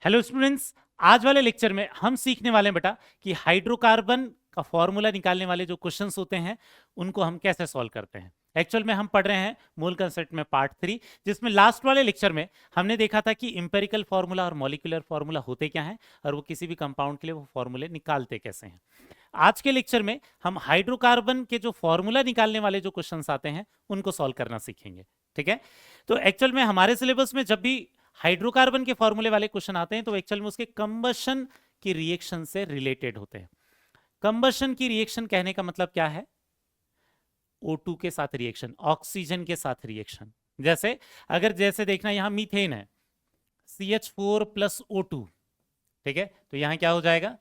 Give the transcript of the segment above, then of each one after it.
Hello students, आज वाले lecture में हम सीखने वाले हैं बेटा कि हाइड्रोकार्बन का फॉर्मूला निकालने वाले जो क्वेश्चंस होते हैं उनको हम कैसे सॉल्व करते हैं। एक्चुअल में हम पढ़ रहे हैं मोल कंसेप्ट में पार्ट 3, जिसमें लास्ट वाले लेक्चर में हमने देखा था कि इंपेरिकल फार्मूला और मॉलिक्यूलर फार्मूला होते क्या हैं और वो किसी भी कंपाउंड के लिए वो फॉर्मूले निकालते कैसे हैं। आज के लेक्चर में हम हाइड्रोकार्बन के जो फॉर्मूला निकालने वाले जो क्वेश्चंस आते हैं उनको सॉल्व करना सीखेंगे। ठीक है, तो एक्चुअल में हमारे सिलेबस में जब भी हाइड्रोकार्बन के फॉर्मूले वाले क्वेश्चन आते हैं तो एक्चुअल में उसके कंबशन की रिएक्शन से रिलेटेड होते हैं। कंबशन की रिएक्शन कहने का मतलब क्या है? O2 के साथ रिएक्शन, ऑक्सीजन के साथ रिएक्शन। जैसे देखना यहां मीथेन है, CH4 प्लस O2। ठीक है, तो यहां क्या हो जाएगा?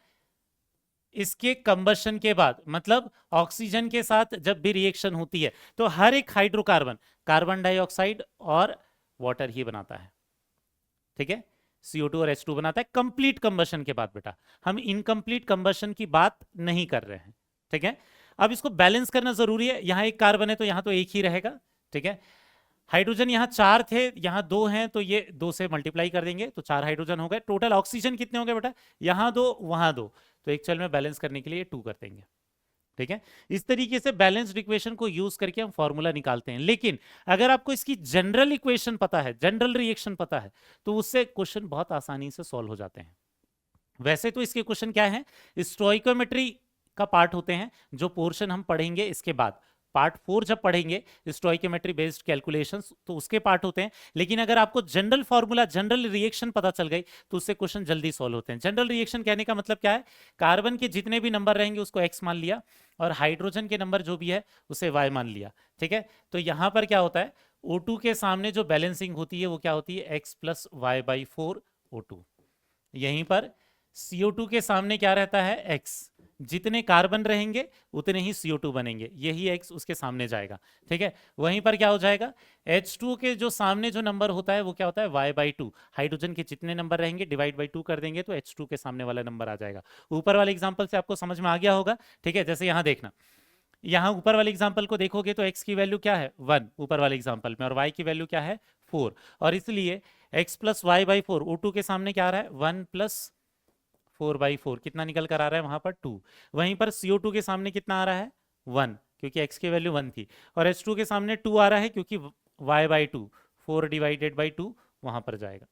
इसके कंबशन के बाद मतलब ऑक्सीजन के साथ जब भी रिएक्शन होती है तो हर एक हाइड्रोकार्बन कार्बन डाइऑक्साइड और वाटर ही बनाता है। ठीक है, CO2 और H2 बनाता है कंप्लीट कंबशन के बाद। बेटा हम इनकम्प्लीट कंबशन की बात नहीं कर रहे हैं। ठीक है, अब इसको बैलेंस करना जरूरी है। यहां एक कार्बन है तो यहां तो एक ही रहेगा। ठीक है, हाइड्रोजन यहां 4 थे, यहां 2 हैं तो ये 2 से मल्टीप्लाई कर देंगे तो 4 हाइड्रोजन हो गए। टोटल ऑक्सीजन कितने हो गए बेटा? यहां 2 वहां 2, तो एक्चुअल में बैलेंस करने के लिए 2 कर देंगे। ठीक है, इस तरीके से बैलेंस्ड इक्वेशन को यूज करके हम फॉर्मूला निकालते हैं। लेकिन अगर आपको इसकी जनरल इक्वेशन पता है, जनरल रिएक्शन पता है, तो उससे क्वेश्चन बहुत आसानी से सॉल्व हो जाते हैं। वैसे तो इसके क्वेश्चन क्या है, स्टोइकोमेट्री का पार्ट होते हैं, जो पोर्शन हम पढ़ेंगे इसके बाद। पार्ट 4 जब पढ़ेंगे स्टोइकोमेट्री बेस्ड कैलकुलेशंस, तो उसके पार्ट होते हैं। लेकिन अगर आपको जनरल फॉर्मूला, जनरल रिएक्शन पता चल गई तो उससे क्वेश्चन जल्दी सॉल्व होते हैं। जनरल रिएक्शन कहने का मतलब क्या है? कार्बन के जितने भी नंबर रहेंगे उसको x मान लिया और हाइड्रोजन के नंबर जो भी है उसे y मान लिया। ठीक है, तो यहां पर क्या होता है, O2 के सामने जो बैलेंसिंग होती है वो क्या होती है? x plus Y by 4 O2। यहीं पर CO2 के सामने क्या रहता है? x। जितने कार्बन रहेंगे उतने ही CO2 बनेंगे, यही x उसके सामने जाएगा। ठीक है, वहीं पर क्या हो जाएगा, H2 के जो सामने जो नंबर होता है वो क्या होता है? y by 2। हाइड्रोजन के जितने नंबर रहेंगे डिवाइड बाई 2 कर देंगे तो H2 के सामने वाला नंबर आ जाएगा। ऊपर वाले एग्जाम्पल से आपको समझ में आ गया होगा। ठीक है, जैसे यहां देखना, यहां ऊपर वाले एग्जाम्पल को देखोगे तो x की वैल्यू क्या है? 1 ऊपर वाले एग्जाम्पल में, और y की वैल्यू क्या है? 4। और इसलिए x plus Y by 4, O2 के सामने क्या आ रहा है? 1 प्लस 4/4। कितना निकल कर आ रहा है वहां पर? 2। वहीं पर CO2 के सामने कितना आ रहा है? 1, क्योंकि x की वैल्यू 1 थी। और H2 के सामने 2 आ रहा है क्योंकि y बाई 2, 4 डिवाइडेड बाई 2 वहां पर जाएगा।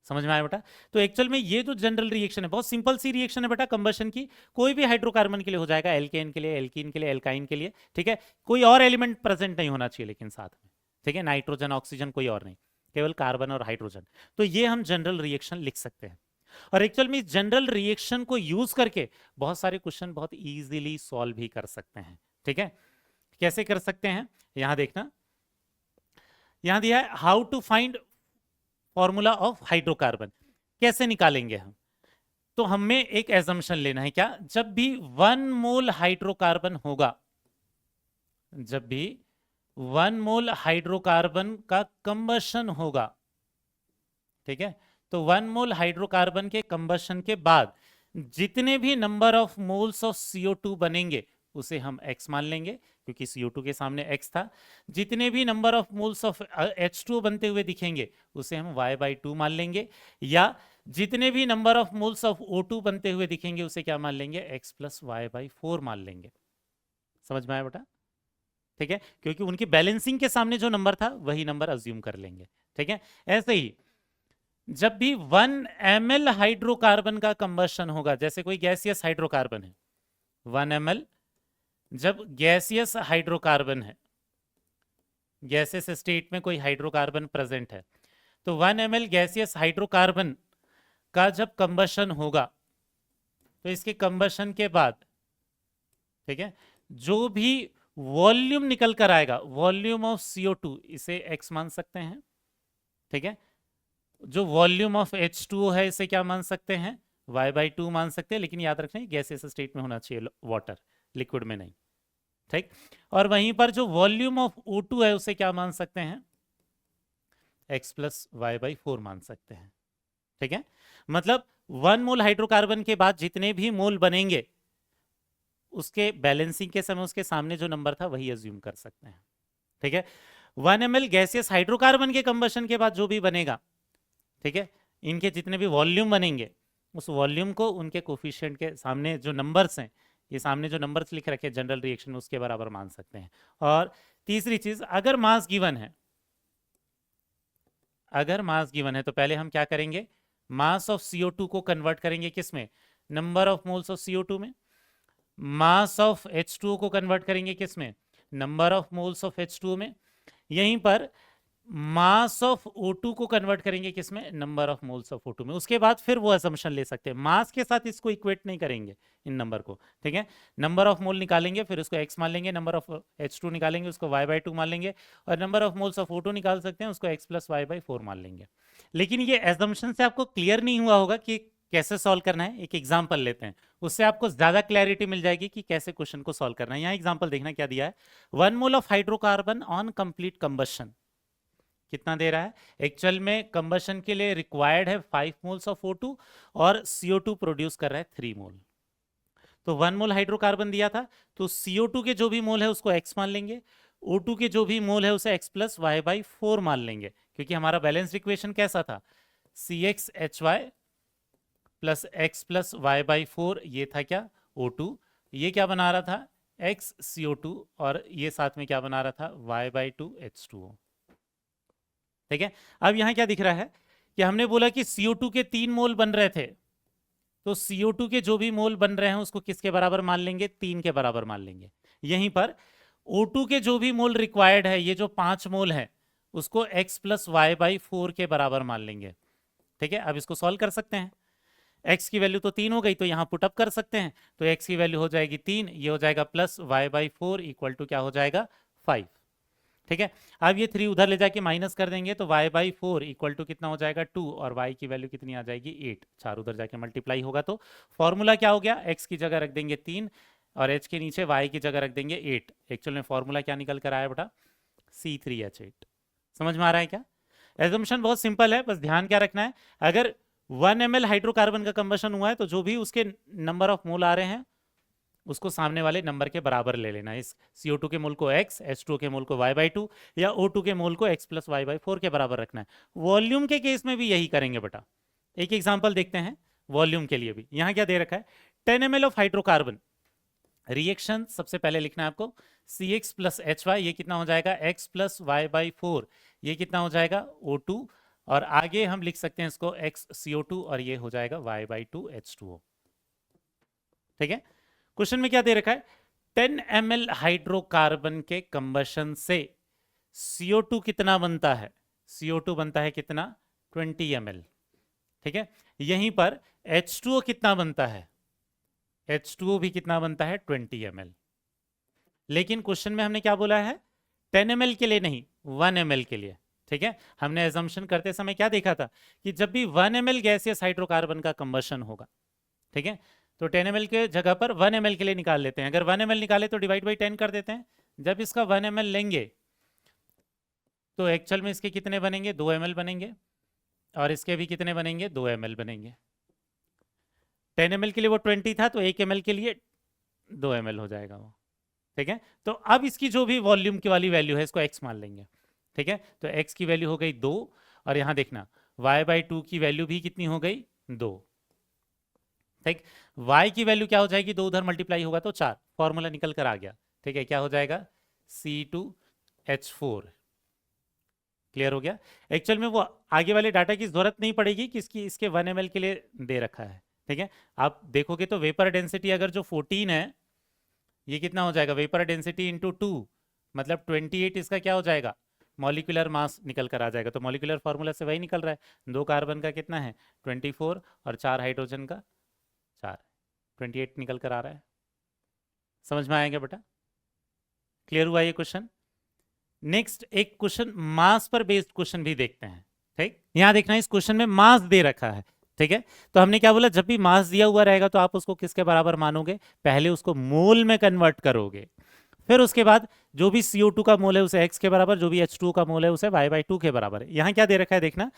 समझ में आया बेटा? तो एक्चुअल में ये जो जनरल रिएक्शन है बहुत सिंपल सी रिएक्शन है बेटा, कंबशन की। कोई भी हाइड्रोकार्बन के लिए हो जाएगा, एल्केन के लिए, एल्कीन के लिए, एल्काइन के लिए। ठीक है, कोई और एलिमेंट प्रेजेंट नहीं होना चाहिए लेकिन साथ में। ठीक है, नाइट्रोजन, ऑक्सीजन, कोई और नहीं, केवल कार्बन और हाइड्रोजन। तो ये हम जनरल रिएक्शन लिख सकते हैं। और एक्चुअल में इस जनरल रिएक्शन को यूज करके बहुत सारे क्वेश्चन बहुत इजीली सॉल्व भी कर सकते हैं। ठीक है, कैसे कर सकते हैं? यहां देखना, यहां दिया है how to find formula of hydrocarbon. कैसे निकालेंगे हम? तो हमें एक एजम्पशन लेना है। क्या? जब भी 1 मोल हाइड्रोकार्बन होगा, जब भी 1 मोल हाइड्रोकार्बन का कंबशन होगा, ठीक है, तो 1 मोल हाइड्रोकार्बन के कंबशन के बाद जितने भी number of moles of CO2 बनेंगे उसे हम x मान लेंगे क्योंकि CO2 के सामने x था। जितने भी number of moles of H2 बनते हुए दिखेंगे उसे हम y बाई 2 मान लेंगे, या जितने भी number of moles of O2 बनते हुए दिखेंगे उसे क्या मान लेंगे? x प्लस वाई बाई 4 मान लेंगे। समझ में आया बेटा? ठीक है, क्योंकि उनकी बैलेंसिंग के सामने जो नंबर था वही नंबर अज्यूम कर लेंगे। ठीक है, ऐसे ही जब भी 1 ml हाइड्रोकार्बन का कंबशन होगा, जैसे कोई गैसियस हाइड्रोकार्बन है, 1 ml जब गैसियस हाइड्रोकार्बन है, गैसियस स्टेट में कोई हाइड्रोकार्बन प्रेजेंट है, तो 1 ml गैसियस हाइड्रोकार्बन का जब कंबशन होगा तो इसके कंबशन के बाद, ठीक है, जो भी वॉल्यूम निकल कर आएगा, वॉल्यूम ऑफ CO2, इसे x मान सकते हैं। ठीक है, जो वॉल्यूम ऑफ H2O है इसे क्या मान सकते हैं? y बाई 2 मान सकते हैं। लेकिन याद रखें गैसियस स्टेट में होना चाहिए, वाटर, लिक्विड में नहीं। ठीक, और वहीं पर जो वॉल्यूम ऑफ O2 है उसे क्या मान सकते हैं? x प्लस वाई बाई 4 मान सकते हैं। ठीक है, मतलब 1 मोल हाइड्रोकार्बन के बाद जितने भी मोल बनेंगे उसके बैलेंसिंग के समय उसके सामने जो नंबर था वही अज्यूम कर सकते हैं। ठीक है, 1 ml गैसियस हाइड्रोकार्बन के कंबशन के बाद जो भी बनेगा, ठीक है, इनके जितने भी वॉल्यूम बनेंगे उस वॉल्यूम को उनके कोफिशिएंट के सामने जो नंबर्स हैं, ये सामने जो नंबर्स लिख रखे हैं जनरल रिएक्शन में, उसके बराबर मान सकते हैं। और तीसरी चीज, अगर मास गिवन है, अगर मास गिवन है तो पहले हम क्या करेंगे, मास ऑफ CO2 को कन्वर्ट करेंगे किस में, number of moles of CO2 में। मास ऑफ H2O को कन्वर्ट करेंगे किस में, number of moles of H2O में। यहीं पर मास ऑफ O2 को कन्वर्ट करेंगे किसमें, number of moles of O2 में। उसके बाद फिर वो असम्पशन ले सकते हैं, मास के साथ इसको इक्वेट नहीं करेंगे इन नंबर को, ठीक है। नंबर ऑफ मोल निकालेंगे, फिर उसको x मान लेंगे, नंबर ऑफ H2 निकालेंगे, उसको y/2 मान लेंगे, और number of moles of O2 निकाल सकते हैं, उसको x + y/4 मान लेंगे। लेकिन ये एजम्पशन से आपको क्लियर नहीं हुआ होगा कि कैसे सॉल्व करना है। एक एग्जाम्पल लेते हैं, उससे आपको ज्यादा क्लैरिटी मिल जाएगी कि कैसे क्वेश्चन को सॉल्व करना है। यहाँ एग्जाम्पल देखना क्या दिया है, 1 mole of hydrocarbon on complete combustion कितना दे रहा है। एक्चुअल में कंबशन के लिए रिक्वायर्ड है 5 मोल्स ऑफ O2 और CO2 प्रोड्यूस कर रहा है 3 मोल। तो 1 मोल हाइड्रोकार्बन दिया था, तो CO2 के जो भी मोल है उसको x मान लेंगे, O2 के जो भी मोल है उसे x + y/4 मान लेंगे, क्योंकि हमारा बैलेंस इक्वेशन कैसा था, CxHy + x + y/4, ये था क्या, O2। ये क्या बना रहा था, x CO2, और ये साथ में क्या बना रहा था, y/2 H2O, ठीक है। अब यहां क्या दिख रहा है कि हमने बोला कि CO2 के 3 मोल बन रहे थे, तो CO2 के जो भी मोल बन रहे हैं उसको किसके बराबर मान लेंगे, 3 के बराबर मान लेंगे। यहीं पर O2 के जो भी मोल रिक्वायर्ड है, ये जो 5 मोल है, उसको x + y/4 के बराबर मान लेंगे, ठीक है। अब इसको सॉल्व कर सकते हैं, x की वैल्यू तो 3 हो गई, तो यहां पुटअप कर सकते हैं, तो x की वैल्यू हो जाएगी 3, ये हो जाएगा + y/4 = क्या हो जाएगा, 5, ठीक है। अब ये 3 उधर ले जाके माइनस कर देंगे, तो y/4 = कितना हो जाएगा, 2, और y की वैल्यू कितनी आ जाएगी, 8। 4 उधर जाके मल्टीप्लाई होगा, तो फॉर्मूला क्या हो गया, x की जगह रख देंगे 3 और h के नीचे y की जगह रख देंगे 8। एक्चुअल में फॉर्मूला क्या निकल कर आया बेटा, C3H8। समझ में आ रहा है क्या। एजम्पशन बहुत सिंपल है, बस ध्यान क्या रखना है, अगर 1 ml हाइड्रोकार्बन का कंबशन हुआ है तो जो भी उसके नंबर ऑफ मोल आ रहे हैं उसको सामने वाले नंबर के बराबर ले लेना है। इस CO2 के मोल को x, H2O के मोल को y/2 या O2 के मोल को x + y/4 के बराबर रखना है। वॉल्यूम के केस में भी यही करेंगे बेटा। एक एग्जांपल देखते हैं वॉल्यूम के लिए भी। यहां क्या दे रखा है, 10 ml ऑफ हाइड्रोकार्बन, रिएक्शन सबसे पहले लिखना है आपको, CX + HY, ये कितना हो जाएगा, x + y/4, ये कितना हो जाएगा, O2, और आगे हम लिख सकते हैं इसको x CO2, और ये हो जाएगा y/2 H2O, ठीक है। क्वेश्चन में क्या दे रखा है, 10 ml हाइड्रोकार्बन के कंबशन से CO2 कितना बनता है, CO2 बनता है कितना, 20 ml, ठीक है। यहीं पर H2O कितना बनता है, H2O भी कितना बनता है, 20 ml। लेकिन क्वेश्चन में हमने क्या बोला है, 10 ml के लिए नहीं, 1 ml के लिए, ठीक है। हमने एजम्पशन करते समय क्या देखा था कि जब भी 1 ml गैसियस हाइड्रोकार्बन का कंबशन होगा, ठीक है, तो 10 ml के जगह पर 1 ml के लिए निकाल लेते हैं। अगर 1 ml निकाले तो डिवाइड बाई 10 कर देते हैं। जब इसका 1 ml लेंगे तो एक्चुअल में इसके कितने बनेंगे, 2 ml बनेंगे, और इसके भी कितने बनेंगे, 2 ml बनेंगे। 10 ml के लिए वो 20 था, तो 1 ml के लिए 2 ml हो जाएगा वो, ठीक है। तो अब इसकी जो भी वॉल्यूम की वाली वैल्यू है इसको x मान लेंगे, ठीक है। तो x की वैल्यू हो गई 2, और यहां देखना y/2 की वैल्यू भी कितनी हो गई, 2, ठीक। y की वैल्यू क्या हो जाएगी, 2 उधर मल्टीप्लाई होगा तो 4, फॉर्मूला निकल कर आ गया, ठीक है। क्या हो जाएगा, C2H4, क्लियर हो गया। एक्चुअल में वो आगे वाले डाटा की जरूरत नहीं पड़ेगी कि इसके 1 ml के लिए दे रखा है, ठीक है। आप देखोगे तो वेपर डेंसिटी अगर जो 14 है, ये कितना हो जाएगा, वेपर डेंसिटी इंटू 2, मतलब 28 इसका क्या हो जाएगा, मॉलिक्यूलर मास निकल कर आ जाएगा। तो मॉलिक्यूलर फार्मूला से वही निकल रहा है, 2 कार्बन का कितना है 24, और 4 हाइड्रोजन का 4, 28 निकल कर आ रहा है। समझ में आएगा बेटा, क्लियर हुआ ये क्वेश्चन। नेक्स्ट एक क्वेश्चन मास पर बेस्ड क्वेश्चन भी देखते हैं, ठीक। यहां देखना इस क्वेश्चन में मास दे रखा है, ठीक है। तो हमने क्या बोला, जब भी मास दिया हुआ रहेगा तो आप उसको किसके बराबर मानोगे, पहले उसको मोल में कन्वर्ट करोगे, फिर उसके बाद जो भी CO2 का मोल है उसे x के बराबर, जो भी H2O का मोल है उसे y/2 के बराबर है। यहां क्या दे रखा है देखना,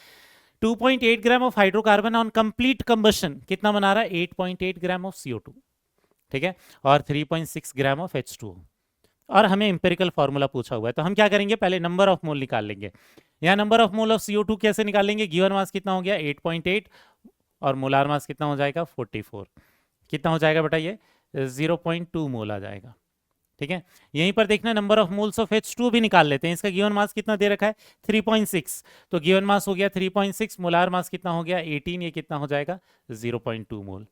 2.8 gram of hydrocarbon on complete combustion कितना बना रहा है, 8.8 ग्राम ऑफ CO2, ठीक है, और 3.6 ग्राम ऑफ H2O। और हमें एम्पेरिकल फॉर्मूला पूछा हुआ है, तो हम क्या करेंगे, पहले नंबर ऑफ मोल निकाल लेंगे। यहाँ number of mole of CO2 कैसे निकालेंगे, गिवन मास कितना हो गया 8.8 और मोलार मास कितना हो जाएगा 44, कितना हो जाएगा बेटा ये 0.2 मोल आ जाएगा। ठीक है, यहीं पर देखना number of moles of H2 भी निकाल लेते हैं, इसका गिवन मास कितना दे रखा है 3.6, तो गिवन मास हो गया 3.6, मोलार मास कितना हो गया 18, ये कितना हो जाएगा 0.2 मोल।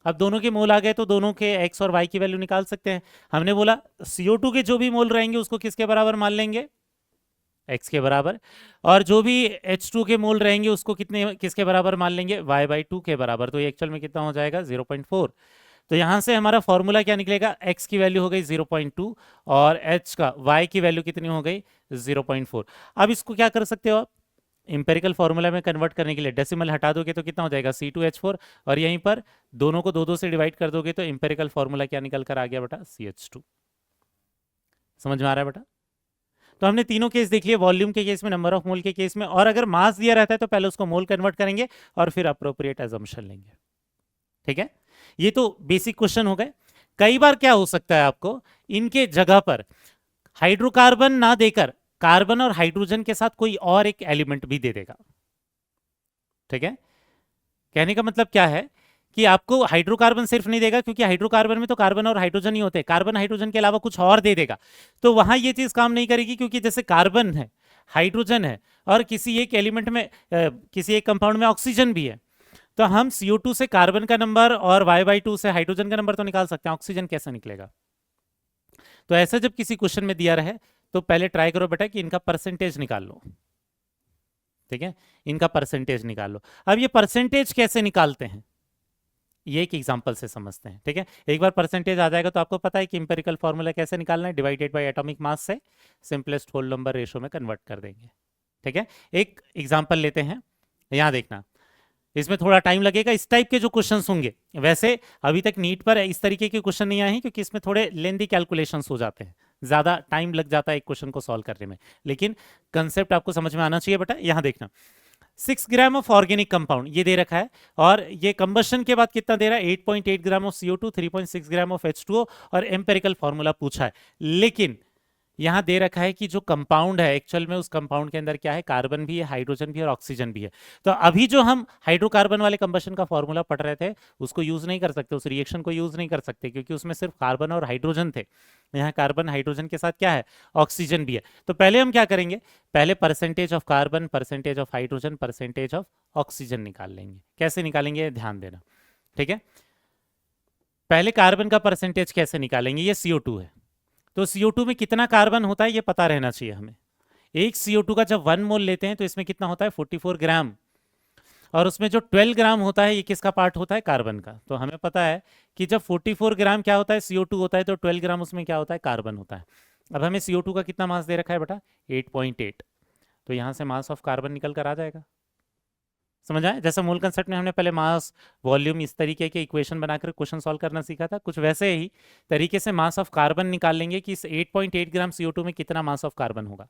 अब दोनों के मोल आ गए तो दोनों के x और y की वैल्यू निकाल सकते हैं। हमने बोला CO2 के जो भी मोल रहेंगे उसको किसके बराबर मान लेंगे, x के बराबर, और जो भी H2 के मोल रहेंगे उसको कितने किसके बराबर मान लेंगे y/2 के बराबर, तो ये एक्चुअल में कितना हो जाएगा 0.4। तो यहां से हमारा फॉर्मूला क्या निकलेगा, x की वैल्यू हो गई 0.2 और h का y की वैल्यू कितनी हो गई 0.4। अब इसको क्या कर सकते हो आप, इंपेरिकल फॉर्मूला में कन्वर्ट करने के लिए डेसिमल हटा दोगे तो कितना हो जाएगा C2H4, और यहीं पर दोनों को 2 से डिवाइड कर दोगे तो इंपेरिकल फॉर्मूला क्या निकल कर आ गया बेटा CH2। समझ में आ रहा है बेटा। तो हमने तीनों केस देख लिए, वॉल्यूम के केस में, नंबर ऑफ मोल के केस में, और अगर मास दिया रहता है तो पहले उसको मोल कन्वर्ट करेंगे और फिर अप्रोप्रिएट एजम्पशन लेंगे। ठीक है, ये तो बेसिक क्वेश्चन हो गए। कई बार क्या हो सकता है, आपको इनके जगह पर हाइड्रोकार्बन ना देकर कार्बन और हाइड्रोजन के साथ कोई और एक एलिमेंट भी दे देगा। ठीक है, कहने का मतलब क्या है कि आपको हाइड्रोकार्बन सिर्फ नहीं देगा, क्योंकि हाइड्रोकार्बन में तो कार्बन और हाइड्रोजन ही होते हैं, कार्बन हाइड्रोजन के अलावा कुछ और दे देगा, तो वहां ये चीज काम नहीं करेगी, क्योंकि जैसे कार्बन है, हाइड्रोजन है, और किसी एक एलिमेंट में किसी एक कंपाउंड में ऑक्सीजन भी है, तो हम CO2 से कार्बन का नंबर और y/2 से हाइड्रोजन का नंबर तो निकाल सकते हैं, ऑक्सीजन कैसे निकलेगा। तो ऐसा जब किसी क्वेश्चन में दिया रहे तो पहले ट्राई करो बेटा कि इनका परसेंटेज निकाल लो। ठीक है, इनका परसेंटेज निकाल लो। अब ये परसेंटेज कैसे निकालते हैं ये एक एग्जांपल से समझते हैं। ठीक है, एक बार परसेंटेज आ जाएगा तो आपको पता है कि इंपेरिकल फॉर्मूला कैसे निकालना है, डिवाइडेड बाय एटॉमिक मास से सिंपलेस्ट होल नंबर रेशो में कन्वर्ट कर देंगे। ठीक है, एक एग्जांपल लेते हैं, यहां देखना, इसमें थोड़ा टाइम लगेगा, इस टाइप के जो क्वेश्चंस होंगे, वैसे अभी तक नीट पर इस तरीके के क्वेश्चन नहीं आए हैं, क्योंकि इसमें थोड़े लेंदी कैलकुलेशंस हो जाते हैं, ज्यादा टाइम लग जाता है एक क्वेश्चन को सॉल्व करने में, लेकिन कंसेप्ट आपको समझ में आना चाहिए बेटा। यहां देखना 6 ग्राम ऑफ ऑर्गेनिक कंपाउंड ये दे रखा है, और ये कंबशन के बाद कितना दे रहा है 8.8 gram of CO2, 3.6 gram of H2O, और एम्पेरिकल फॉर्मूला पूछा है। लेकिन यहां दे रखा है कि जो कंपाउंड है एक्चुअल में उस कंपाउंड के अंदर क्या है, कार्बन भी है, हाइड्रोजन भी है और ऑक्सीजन भी है। तो अभी जो हम हाइड्रोकार्बन वाले कंबशन का फॉर्मूला पढ़ रहे थे उसको यूज नहीं कर सकते, उस रिएक्शन को यूज नहीं कर सकते, क्योंकि उसमें सिर्फ कार्बन और हाइड्रोजन थे। यहाँ कार्बन हाइड्रोजन के साथ क्या है, ऑक्सीजन भी है। तो पहले हम क्या करेंगे, पहले percentage of carbon, percentage of hydrogen, percentage of oxygen निकाल लेंगे। कैसे निकालेंगे ध्यान देना। ठीक है, पहले कार्बन का परसेंटेज कैसे निकालेंगे, ये CO2 है, तो CO2 में कितना कार्बन होता है ये पता रहना चाहिए हमें। एक CO2 का जब 1 मोल लेते हैं तो इसमें कितना होता है 44 ग्राम, और उसमें जो 12 ग्राम होता है ये किसका पार्ट होता है, कार्बन का। तो हमें पता है कि जब 44 ग्राम क्या होता है CO2 होता है, तो 12 ग्राम उसमें क्या होता है, कार्बन होता है। अब हमें CO2 का कितना मास दे रखा है बेटा 8.8, तो यहां से मास ऑफ कार्बन निकल कर आ जाएगा। समझ आए, जैसे मूल कंसेप्ट में हमने पहले मास वॉल्यूम इस तरीके के इक्वेशन बनाकर क्वेश्चन सॉल्व करना सीखा था, कुछ वैसे ही तरीके से मास ऑफ कार्बन निकाल लेंगे कि इस 8.8 ग्राम CO2 में कितना मास ऑफ कार्बन होगा।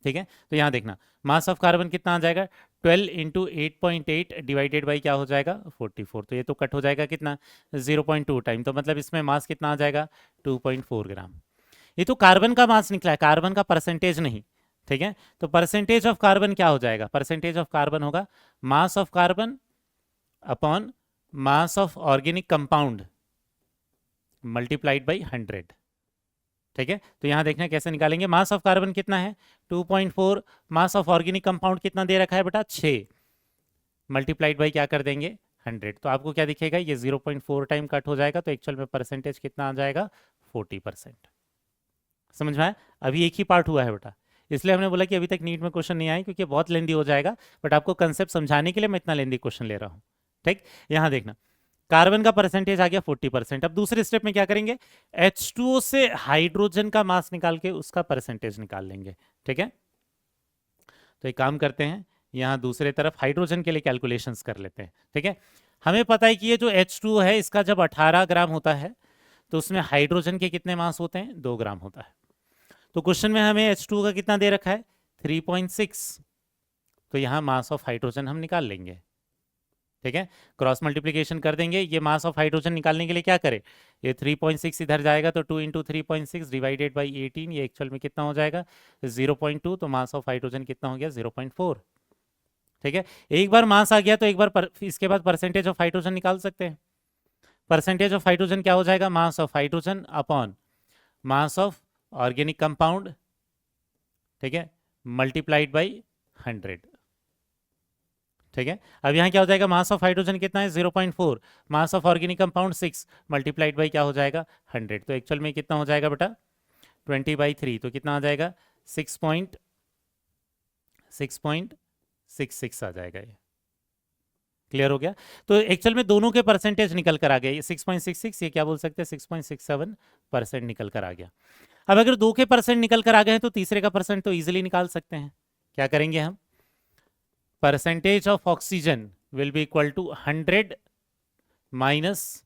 ठीक है, तो यहां देखना मास ऑफ कार्बन कितना आ जाएगा 12 इंटू 8.8 डिवाइडेड बाई क्या हो जाएगा 44, तो ये तो कट हो जाएगा कितना 0.2 टाइम, तो मतलब इसमें मास कितना आ जाएगा 2.4 ग्राम। ये तो कार्बन का मास निकला है, कार्बन का परसेंटेज नहीं। ठीक है, तो परसेंटेज ऑफ कार्बन क्या हो जाएगा, परसेंटेज ऑफ कार्बन होगा mass of carbon upon mass of organic compound multiplied by 100। ठीक है, तो यहां देखना कैसे निकालेंगे, मास ऑफ कार्बन कितना है 2.4, मास ऑफ ऑर्गेनिक कंपाउंड कितना दे रखा है बेटा 6, मल्टीप्लाइड बाई क्या कर देंगे 100, तो आपको क्या दिखेगा ये 0.4 टाइम कट हो जाएगा, तो एक्चुअल में परसेंटेज कितना आ जाएगा 40%। समझ में आया, अभी एक ही पार्ट हुआ है बेटा, इसलिए हमने बोला कि अभी तक नीट में क्वेश्चन नहीं आए क्योंकि बहुत लेंदी हो जाएगा, बट आपको कंसेप्ट समझाने के लिए मैं इतना लेंदी क्वेश्चन ले रहा हूँ। ठीक, यहां देखना कार्बन का परसेंटेज आ गया 40%। अब दूसरे स्टेप में क्या करेंगे, H2O से हाइड्रोजन का मास निकाल के उसका परसेंटेज निकाल लेंगे। ठीक है, तो एक काम करते हैं, यहाँ दूसरे तरफ हाइड्रोजन के लिए कैलकुलेशंस कर लेते हैं। ठीक है, हमें पता है कि ये जो H2O है इसका जब 18 ग्राम होता है तो उसमें हाइड्रोजन के कितने मास होते हैं 2 ग्राम होता है। तो क्वेश्चन में हमें H2O का कितना दे रखा है 3.6, तो यहाँ मास ऑफ हाइड्रोजन हम निकाल लेंगे। ठीक है, क्रॉस मल्टीप्लीकेशन कर देंगे। ये मास ऑफ हाइड्रोजन निकालने के लिए क्या करें, ये 3.6 इधर जाएगा तो 2 इंटू 3.6 डिवाइडेड बाई 18, ये एक्चुअल में कितना हो जाएगा 0.2, तो मास ऑफ हाइड्रोजन कितना हो गया 0.4। ठीक है, एक बार मास आ गया तो एक बार इसके बाद परसेंटेज ऑफ हाइड्रोजन निकाल सकते हैं। परसेंटेज ऑफ हाइड्रोजन क्या हो जाएगा, mass of hydrogen upon mass of organic compound, ठीक है, मल्टीप्लाइड बाई 100। ठीक है, अब यहाँ क्या हो जाएगा, मास ऑफ हाइड्रोजन कितना है 0.4, mass of organic compound 6, multiplied by क्या हो जाएगा 100, तो एक्चुअल में कितना हो जाएगा बेटा 20/3, तो कितना आ जाएगा 6.66 आ जाएगा। ये क्लियर हो गया। तो एक्चुअल में दोनों के परसेंटेज निकल कर आ गया, ये 6.66, ये क्या बोल सकते हैं 6.67% निकल कर आ गया। अब अगर दो के परसेंट निकल कर आ गए हैं तो तीसरे का परसेंट तो इजीली निकाल सकते हैं। क्या करेंगे हम, percentage of oxygen will be equal to 100 minus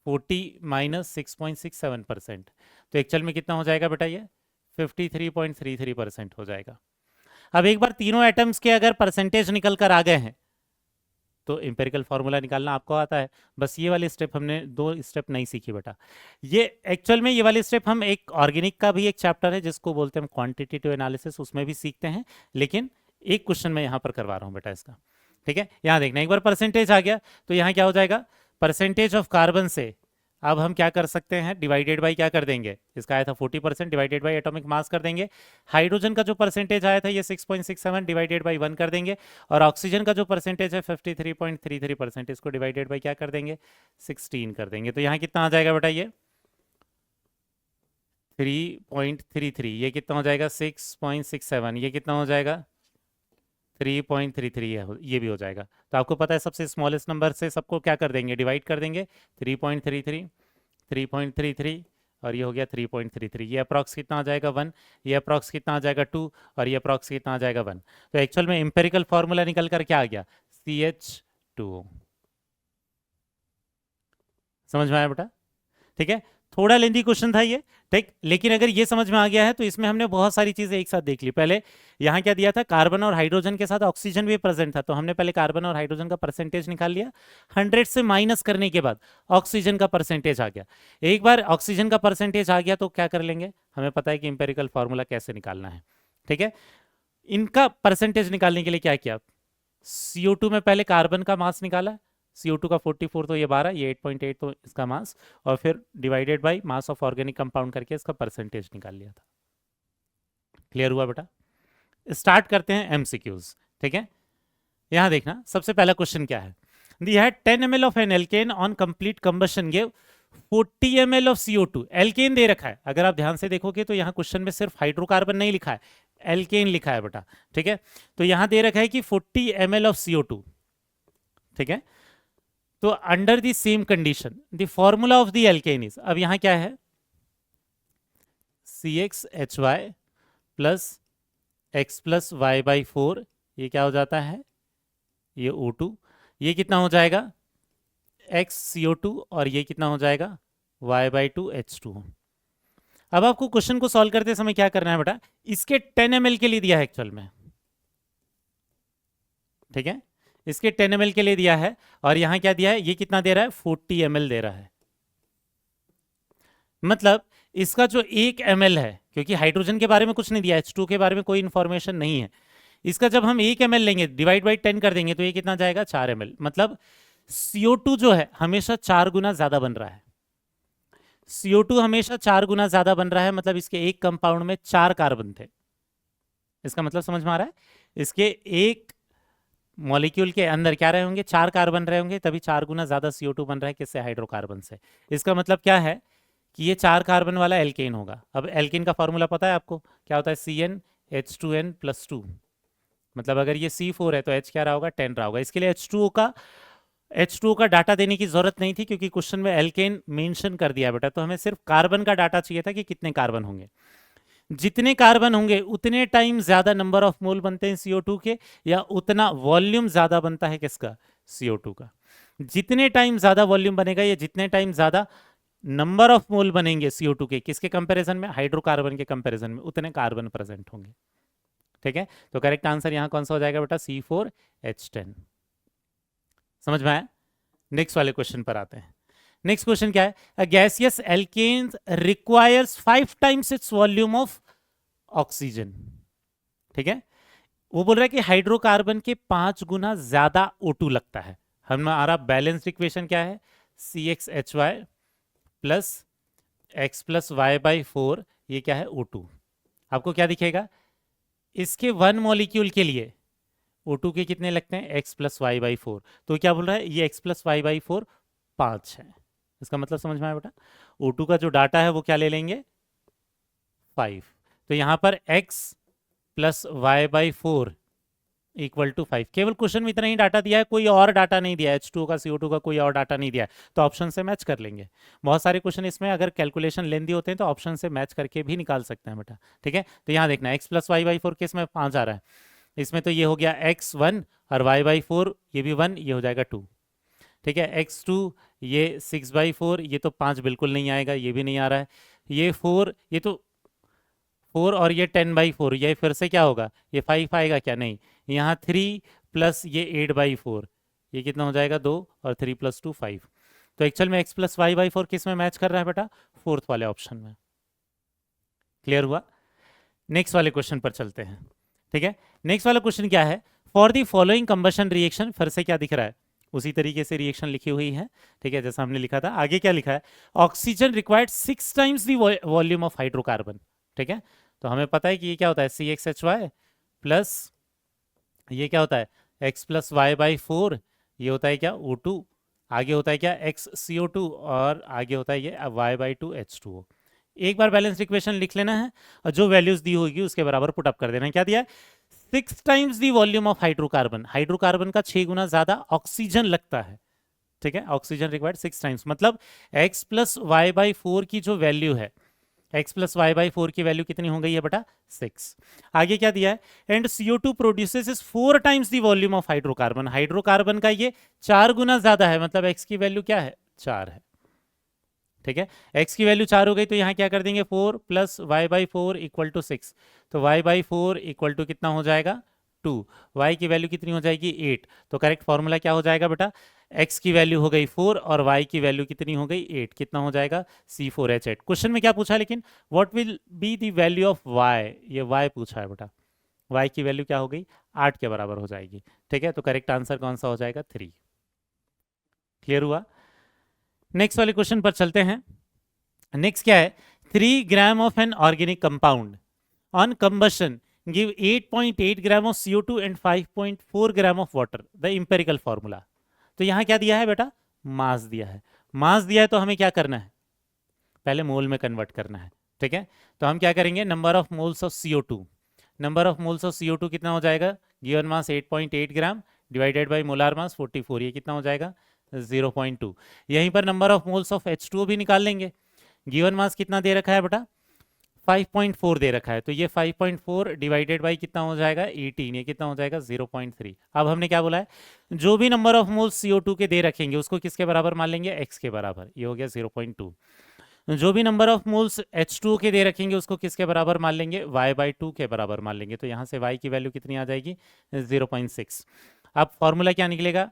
40 minus 6.67%, तो एक्चुअल में कितना हो जाएगा बेटा ये 53.33% हो जाएगा। अब एक बार तीनों एटम्स के अगर परसेंटेज निकल कर आ गए हैं तो एम्पेरिकल फार्मूला निकालना आपको आता है। बस ये वाली स्टेप हमने 2 स्टेप नहीं सीखी बेटा। ये एक्चुअल में ये वाली स्टेप हम एक ऑर्गेनिक का भी एक चैप्टर है जिसको बोलते हैं क्वांटिटेटिव एनालिसिस, उसमें भी सीखते हैं, लेकिन एक क्वेश्चन मैं यहाँ पर करवा रहा हूँ बेटा इसका। ठीक है, यहाँ देखना, एक बार परसेंटेज आ गया तो यहाँ क्या हो जाएगा, परसेंटेज ऑफ कार्बन से अब हम क्या कर सकते हैं, डिवाइडेड बाई क्या कर देंगे, इसका आया था 40%, डिवाइडेड बाई एटॉमिक मास कर देंगे। हाइड्रोजन का जो परसेंटेज आया था ये 6.67 डिवाइडेड बाई 1 कर देंगे, और ऑक्सीजन का जो परसेंटेज है 53.33%, इसको डिवाइडेड बाई क्या कर देंगे 16 कर देंगे। तो यहाँ कितना आ जाएगा बेटा ये 3.33, ये कितना हो जाएगा 6.67, ये कितना हो जाएगा 3.33 है, ये भी हो जाएगा। तो आपको पता है सबसे स्मॉलेस्ट नंबर से सबको क्या कर देंगे, डिवाइड कर देंगे, 3.33 3.33 और ये हो गया 3.33, ये अप्रॉक्स कितना आ जाएगा 1, ये अप्रॉक्स कितना आ जाएगा 2 और ये अप्रॉक्स कितना आ जाएगा 1। तो एक्चुअल में एम्पेरिकल फार्मूला निकल कर क्या आ गया CH2O। समझ में आया बेटा? ठीक है, थोड़ा लेंदी क्वेश्चन था ये, ठीक, लेकिन अगर ये समझ में आ गया है तो इसमें हमने बहुत सारी चीजें एक साथ देख ली। पहले यहाँ क्या दिया था, कार्बन और हाइड्रोजन के साथ ऑक्सीजन भी प्रेजेंट था, तो हमने पहले कार्बन और हाइड्रोजन का परसेंटेज निकाल लिया, 100 से माइनस करने के बाद ऑक्सीजन का परसेंटेज आ गया। एक बार ऑक्सीजन का परसेंटेज आ गया तो क्या कर लेंगे, हमें पता है कि इंपेरिकल फॉर्मूला कैसे निकालना है। ठीक है, इनका परसेंटेज निकालने के लिए क्या किया, CO2 में पहले कार्बन का मास निकाला, CO2 का 44, तो ये 12, ये 8.8, तो इसका मास, और फिर divided by mass of organic compound करके इसका परसेंटेज निकाल लिया था। क्लियर हुआ बेटा? स्टार्ट करते हैं MCQs। ठीक है, यहां देखना, सबसे पहला क्वेश्चन क्या है, they had 10 ml of an alkane on complete combustion give 40 ml of CO2। Alkane दे रखा है, अगर आप ध्यान से देखोगे तो यहाँ क्वेश्चन में सिर्फ हाइड्रोकार्बन नहीं लिखा है, एल्केन लिखा है बेटा। ठीक है, तो यहां दे रखा है कि 40 ml ऑफ CO2। ठीक है, तो under the same condition the formula of the alkene is, अब यहां क्या है CXHY plus X plus Y by 4, ये क्या हो जाता है ये O2, ये कितना हो जाएगा XCO2 और ये कितना हो जाएगा Y/2H2। अब आपको क्वेश्चन को सॉल्व करते समय क्या करना है बेटा, इसके 10 ml के लिए दिया है एक्चुअल में। ठीक है, इसके 10 ml के लिए दिया है, और यहां क्या दिया है, ये कितना दे रहा है 40 ml दे रहा है। मतलब इसका जो 1 ml है, क्योंकि हाइड्रोजन के बारे में कुछ नहीं दिया, H2 के बारे में कोई इंफॉर्मेशन नहीं है, इसका जब हम 1 ml लेंगे डिवाइड बाई 10 कर देंगे तो ये कितना जाएगा 4 ml। मतलब CO2 जो है हमेशा 4 गुना ज्यादा बन रहा है, CO2 हमेशा 4 गुना ज्यादा बन रहा है, मतलब इसके एक कंपाउंड में 4 कार्बन थे। इसका मतलब समझ में आ रहा है, इसके एक मॉलिक्यूल के अंदर क्या रहे होंगे 4 कार्बन रहे होंगे, तभी 4 गुना ज्यादा CO2 बन रहा है, किससे, हाइड्रोकार्बन से। इसका मतलब क्या है कि ये 4 कार्बन वाला एल्केन होगा। अब एल्केन का फॉर्मूला पता है आपको, क्या होता है CnH2n+2, मतलब अगर ये C4 है तो H क्या रहा होगा 10 रहा होगा। इसके लिए H2O का डाटा देने की जरूरत नहीं थी, क्योंकि क्वेश्चन में एल्केन मेंशन कर दिया बेटा, तो हमें सिर्फ कार्बन का डाटा चाहिए था कि कितने कार्बन होंगे। जितने कार्बन होंगे उतने टाइम ज्यादा नंबर ऑफ मोल बनते हैं CO2 के, या उतना वॉल्यूम ज्यादा बनता है किसका, CO2 का। जितने टाइम ज्यादा वॉल्यूम बनेगा या जितने टाइम ज्यादा नंबर ऑफ मोल बनेंगे CO2 के, किसके कंपैरिजन में, हाइड्रोकार्बन के कंपैरिजन में, उतने कार्बन प्रेजेंट होंगे। ठीक है, तो करेक्ट आंसर यहां कौन सा हो जाएगा बेटा C4H10। समझ में आया? नेक्स्ट वाले क्वेश्चन पर आते हैं। नेक्स्ट क्वेश्चन क्या है? A gaseous alkane requires 5 times its volume of oxygen. ठीक है, वो बोल रहा है कि हाइड्रोकार्बन के 5 गुना ज्यादा O2 लगता है। हमारा बैलेंस्ड इक्वेशन क्या है? CxHy plus x plus Y by 4, ये क्या है? O2। आपको क्या दिखेगा? इसके 1 मॉलिक्यूल के लिए O2 के कितने लगते हैं? x plus Y by 4। तो क्या बोल रहा है? ये x प्लस वाई बाई 4 5 है। इसका मतलब समझ में आया बेटा? O2 का जो डाटा है वो क्या ले लेंगे? 5। तो यहां पर x plus Y by 4 equal to 5। केवल क्वेश्चन में इतना ही डाटा दिया है, कोई और डाटा नहीं दिया है। H2O का, CO2 का कोई और डाटा नहीं दिया है, तो ऑप्शन से मैच कर लेंगे। बहुत सारे क्वेश्चन इसमें अगर कैलकुलेशन लेंदी होते हैं तो ऑप्शन से मैच करके भी निकाल सकते हैं बेटा। ठीक है, तो यहाँ देखना x प्लस वाई बाई 4 के इसमें 5 आ रहा है, इसमें तो ये हो गया x1 और y बाई 4 ये भी 1, ये हो जाएगा 2। ठीक है, x2 ये 6 बाई 4, ये तो 5 बिल्कुल नहीं आएगा, ये भी नहीं आ रहा है। ये 4, ये तो 4 और ये 10 बाई 4, ये फिर से क्या होगा? ये 5 आएगा क्या? नहीं। यहाँ 3 प्लस ये 8 बाई 4, ये कितना हो जाएगा? 2, और 3 प्लस 2 5। तो एक्चुअल में x प्लस वाई बाई 4 किस में मैच कर रहा है बेटा? फोर्थ वाले ऑप्शन में। क्लियर हुआ? नेक्स्ट वाले क्वेश्चन पर चलते हैं। ठीक है, नेक्स्ट वाला क्वेश्चन क्या है? For the following combustion reaction, फिर से क्या दिख रहा है? उसी तरीके से रिएक्शन लिखी हुई है। ठीक है, जैसा हमने लिखा था। आगे क्या लिखा है? Oxygen required 6 times the volume of hydrocarbon. ठीक है, तो हमें पता है कि ये क्या होता है? CxHy प्लस ये क्या होता है? x प्लस वाई बाई 4, ये होता है क्या? O2। आगे होता है क्या? XCO2, और आगे होता है ये y बाई 2 H2O। एक बार बैलेंस इक्वेशन लिख लेना है और जो वैल्यूज दी होगी उसके बराबर पुट अप कर देना है। क्या दिया है? 6 times the volume of hydrocarbon. Hydrocarbon का 6 गुना ज्यादा ऑक्सीजन लगता है। ठीक है, ऑक्सीजन रिक्वायर्ड 6 टाइम्स, मतलब x प्लस वाई बाई 4 की जो वैल्यू है, x प्लस वाई बाई 4 की वैल्यू कितनी हो गई है बेटा? 6। आगे क्या दिया है? And CO2 produces is 4 times the volume of hydrocarbon. Hydrocarbon का ये 4 गुना ज्यादा है, मतलब x की वैल्यू क्या है? 4 है। ठीक है, x की वैल्यू 4 हो गई, तो यहाँ क्या कर देंगे? 4 plus Y by 4 equal to 6। तो y बाई 4 इक्वल टू कितना हो जाएगा? 2। y की वैल्यू कितनी हो जाएगी? 8। तो करेक्ट फॉर्मूला क्या हो जाएगा बेटा? x की वैल्यू हो गई 4 और y की वैल्यू कितनी हो गई? 8। कितना हो जाएगा? C4H8। क्वेश्चन में क्या पूछा लेकिन? What will be the value of y? ये y पूछा है बेटा। y की वैल्यू क्या हो गई? 8 के बराबर हो जाएगी। ठीक है, तो करेक्ट आंसर कौन सा हो जाएगा? 3। क्लियर हुआ? नेक्स्ट वाले क्वेश्चन पर चलते हैं। नेक्स्ट क्या है? 3 gram of an organic compound on combustion give 8.8 gram of CO2 and 5.4 gram of water, the empirical formula. तो यहां क्या दिया है बेटा? मास दिया है। मास दिया है तो हमें क्या करना है? पहले मोल में कन्वर्ट करना है। ठीक है, तो हम क्या करेंगे? Number of moles of CO2, number of moles of CO2 कितना हो जाएगा? Given mass 8.8 gram divided by molar mass 44, ये कितना हो जाएगा? 0.2। यहीं पर number of moles of H2O भी निकाल लेंगे। गिवन मास कितना दे रखा है बेटा? 5.4 दे रखा है, तो ये 5.4 डिवाइडेड बाई कितना हो जाएगा? 18, ये कितना हो जाएगा? 0.3। अब हमने क्या बोला है? जो भी नंबर ऑफ मोल्स CO2 के दे रखेंगे उसको किसके बराबर मान लेंगे? x के बराबर, ये हो गया 0.2। जो भी नंबर ऑफ मोल्स H2O के दे रखेंगे उसको किसके बराबर मान लेंगे? y बाई 2 के बराबर मान लेंगे। तो यहाँ से y की वैल्यू कितनी आ जाएगी? 0.6। अब फॉर्मूला क्या निकलेगा?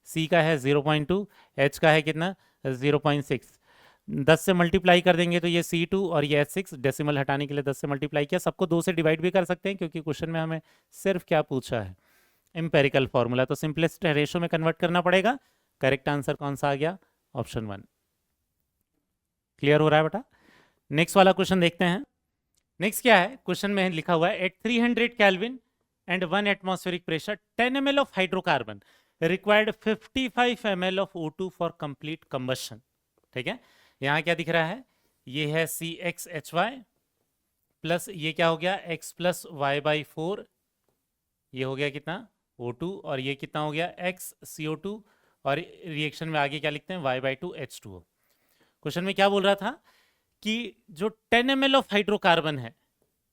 c का है 0.2, h का है कितना? 0.6। 10 से मल्टीप्लाई कर देंगे तो ये C2 और ये H6, डेसिमल हटाने के लिए 10 से मल्टीप्लाई किया। सबको 2 से डिवाइड भी कर सकते हैं क्योंकि क्वेश्चन में हमें सिर्फ क्या पूछा है? एम्पेरिकल फॉर्मूला, तो सिंपलेस्ट रेशो में कन्वर्ट करना पड़ेगा। करेक्ट आंसर कौन सा आ गया? ऑप्शन 1। क्लियर हो रहा है बेटा? नेक्स्ट वाला क्वेश्चन देखते हैं। नेक्स्ट क्या है? क्वेश्चन में लिखा हुआ है at 300 kelvin and 1 atmospheric pressure 10 ml of hydrocarbon required 55 ml of O2 for complete combustion. ठीक है, यहाँ क्या दिख रहा है? ये है CxHy प्लस ये क्या हो गया? x प्लस वाई बाई 4, ये हो गया कितना? O2, और ये कितना हो गया? XCO2, और रिएक्शन में आगे क्या लिखते हैं? y by 2 H2O। क्वेश्चन में क्या बोल रहा था कि जो 10 ml ऑफ हाइड्रोकार्बन है,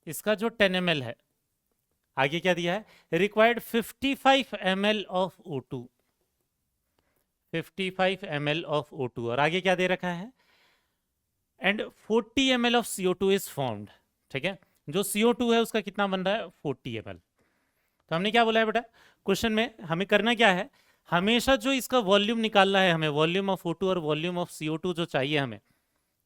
इसका जो 10 ml है, आगे क्या दिया है? Required 55 ml of O2, 55 ml of O2, और आगे क्या दे रखा है? And 40 ml of CO2 is formed. ठीक है, जो CO2 है उसका कितना बन रहा है? 40 ml। तो हमने क्या बोला है बेटा? क्वेश्चन में हमें करना क्या है? हमेशा जो इसका वॉल्यूम निकालना है हमें, वॉल्यूम ऑफ O2 और वॉल्यूम ऑफ CO2 जो चाहिए हमें,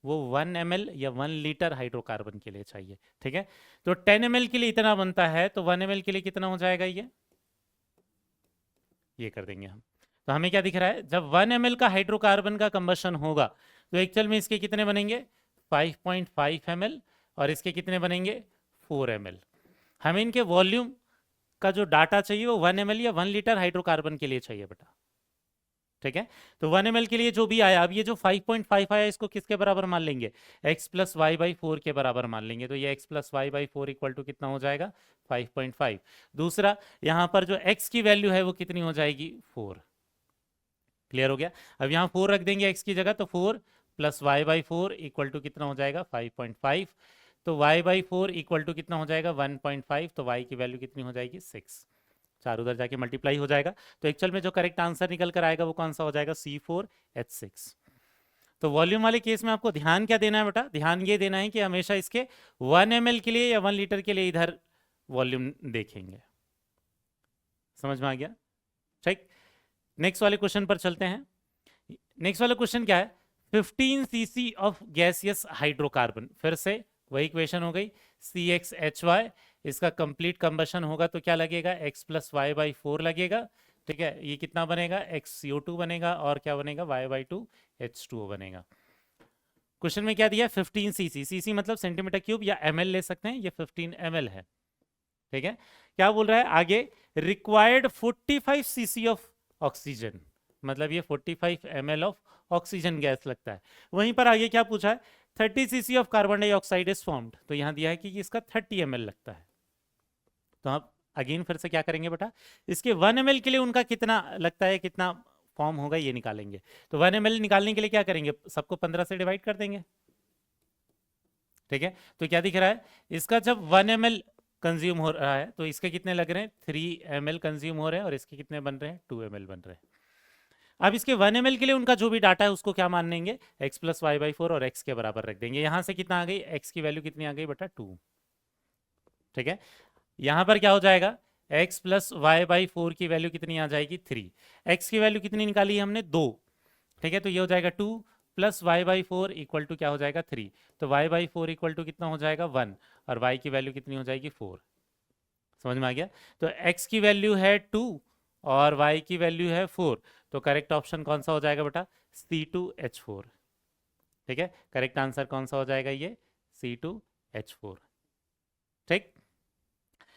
वो 1 ml या 1 लीटर हाइड्रोकार्बन के लिए चाहिए। ठीक है, तो 10 ml के लिए इतना बनता है, तो 1 ml के लिए कितना हो जाएगा, ये कर देंगे हम। तो हमें क्या दिख रहा है, जब 1 ml का हाइड्रोकार्बन का कंबशन होगा तो एक्चुअल में इसके कितने बनेंगे 5.5 ml, और इसके कितने बनेंगे 4 ml। हमें इनके वॉल्यूम का जो डाटा चाहिए वो 1 ml या 1 लीटर हाइड्रोकार्बन के लिए चाहिए बेटा। ठीक है, तो 1 ml के लिए जो भी आया, अब ये जो 5.5 आया इसको किसके बराबर मान लेंगे, x प्लस वाई बाई 4 के बराबर मान लेंगे। तो ये x plus Y by 4 equal to कितना हो जाएगा 5.5। दूसरा, यहाँ पर जो x की वैल्यू है वो कितनी हो जाएगी 4। क्लियर हो गया। अब यहाँ 4 रख देंगे x की जगह, तो 4 plus Y by 4 equal to कितना हो जाएगा 5.5। तो y बाई 4 इक्वल टू कितना हो जाएगा 1.5। तो y की वैल्यू कितनी हो जाएगी 6। चार उधर जाके मल्टीप्लाई हो जाएगा। तो एक्चुअल में जो करेक्ट आंसर निकल कर आएगा वो कौन सा हो जाएगा C4H6। तो वॉल्यूम वाले केस में आपको ध्यान क्या देना है बेटा, ध्यान ये देना है कि हमेशा इसके 1 ml के लिए या 1 लीटर के लिए इधर वॉल्यूम देखेंगे। समझ में आ गया। ठीक, नेक्स्ट वाले क्वेश्चन पर चलते हैं। नेक्स्ट वाला क्वेश्चन क्या है, 15 cc ऑफ गैसियस हाइड्रोकार्बन। फिर से वही इक्वेशन हो गई CXHY, इसका कंप्लीट कंबशन होगा तो क्या लगेगा x प्लस वाई बाई 4 लगेगा। ठीक है, ये कितना बनेगा XCO2 बनेगा, और क्या बनेगा y/2 बनेगा। क्वेश्चन में क्या दिया है 15 cc, cc मतलब सेंटीमीटर क्यूब या ml ले सकते हैं, ये 15 ml है। ठीक है, क्या बोल रहा है आगे, रिक्वायर्ड 45 cc ऑफ ऑक्सीजन, मतलब ये 45 ml ऑफ ऑक्सीजन गैस लगता है। वहीं पर आगे क्या पूछा है 30 cc of carbon dioxide is formed, तो यहां दिया है कि इसका 30 ml लगता है। तो आप अगेन फिर से क्या करेंगे बेटा, इसके 1 ml के लिए उनका कितना लगता है, कितना फॉर्म होगा ये निकालेंगे। तो 1 ml निकालने के लिए क्या करेंगे, सबको 15 से डिवाइड कर देंगे। ठीक है, तो क्या दिख रहा है, इसका जब 1 ml कंज्यूम हो रहा है तो इसके कितने लग रहे हैं 3 ml कंज्यूम हो रहे हैं, और इसके कितने बन रहे हैं 2 ml बन रहे हैं। अब इसके 1 ml के लिए उनका जो भी डाटा है उसको क्या मान लेंगे x प्लस वाई बाई 4 और x के बराबर रख देंगे। यहां से कितना आ गई, x की वैल्यू कितनी आ गई बेटा 2। ठीक है, यहां पर क्या हो जाएगा x प्लस वाई बाई 4 की वैल्यू कितनी आ जाएगी 3। x की वैल्यू कितनी निकाली हमने 2। ठीक है, तो ये हो जाएगा 2 plus Y by 4 equal to क्या हो जाएगा 3। तो y बाई 4 इक्वल टू कितना हो जाएगा 1, और y की वैल्यू कितनी हो जाएगी 4। समझ में आ गया। तो x की वैल्यू है 2 और y की वैल्यू है 4, तो करेक्ट ऑप्शन कौन सा हो जाएगा बेटा C2H4। ठीक है, करेक्ट आंसर कौन सा हो जाएगा ये C2H4। ठीक,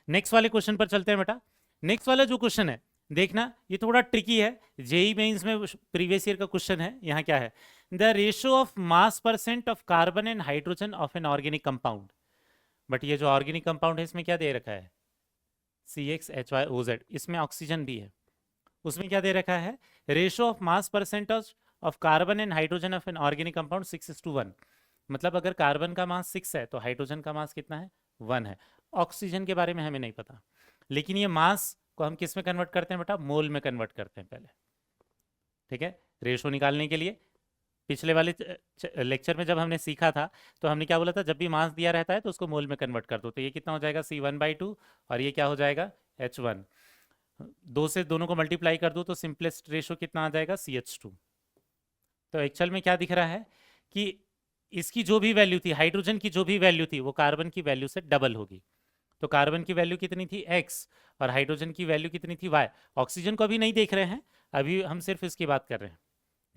नेक्स्ट वाले क्वेश्चन पर चलते हैं बेटा। नेक्स्ट वाला जो क्वेश्चन है देखना, ये थोड़ा ट्रिकी है, जेई मेंस में प्रीवियस ईयर का क्वेश्चन है। यहाँ क्या है, the ratio of mass percent of carbon and hydrogen of an organic compound. But ये जो ऑर्गेनिक कंपाउंड है इसमें क्या दे रखा है CXHYOZ, इसमें ऑक्सीजन भी है। उसमें क्या दे रखा है, ratio of mass percentage of carbon and hydrogen of an organic compound 6:1। मतलब अगर कार्बन का मास 6 है तो हाइड्रोजन का मास कितना है 1 है। ऑक्सीजन के बारे में हमें नहीं पता, लेकिन ये मास को हम किस में कन्वर्ट करते हैं बेटा, मोल में कन्वर्ट करते हैं पहले। ठीक है, रेशो निकालने के लिए पिछले वाले लेक्चर में जब हमने सीखा था तो हमने क्या बोला था, जब भी मास दिया रहता है तो उसको मोल में कन्वर्ट कर दो। तो ये कितना हो जाएगा C1/2, और ये क्या हो जाएगा H1। 2 से दोनों को मल्टीप्लाई कर दो तो सिंपलेस्ट रेशो कितना आ जाएगा CH2। तो एक्चुअल में क्या दिख रहा है कि इसकी जो भी वैल्यू थी, हाइड्रोजन की जो भी वैल्यू थी वो कार्बन की वैल्यू से डबल होगी। तो कार्बन की वैल्यू कितनी थी x, और हाइड्रोजन की वैल्यू कितनी थी y। ऑक्सीजन को अभी नहीं देख रहे हैं, अभी हम सिर्फ इसकी बात कर रहे हैं।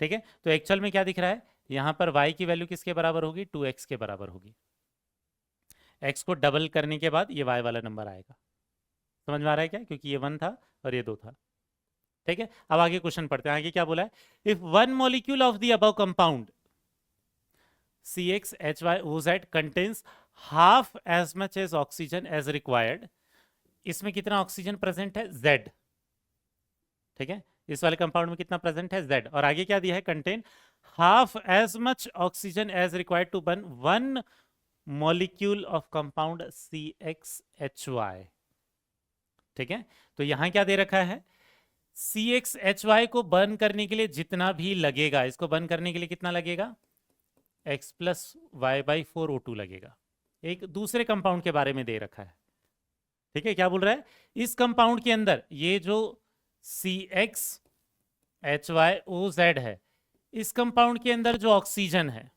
ठीक है, तो एक्चुअल में क्या दिख रहा है, यहाँ पर y की वैल्यू किसके बराबर होगी 2x के बराबर होगी। x को डबल करने के बाद ये y वाला नंबर आएगा। समझ में आ रहा है क्या, क्योंकि ये 1 था और ये 2 था। ठीक है, अब आगे क्वेश्चन पढ़ते हैं। आगे क्या बोला है, if 1 molecule of the above compound CXHYOZ contains half as much as oxygen as required, इसमें कितना ऑक्सीजन प्रेजेंट है Z। ठीक है, इस वाले कंपाउंड में कितना प्रेजेंट है Z, और आगे क्या दिया है, contain half as much oxygen as required to burn 1 molecule of compound CXHY। ठीक है, तो यहां क्या दे रखा है, CXHY को बर्न करने के लिए जितना भी लगेगा, इसको बर्न करने के लिए कितना लगेगा x plus Y by 4 O2 लगेगा। एक दूसरे कंपाउंड के बारे में दे रखा है। ठीक है, क्या बोल रहा है, इस कंपाउंड के अंदर ये जो CX HYOZ है। इस कंपाउंड के अंदर जो ऑक्सीजन है,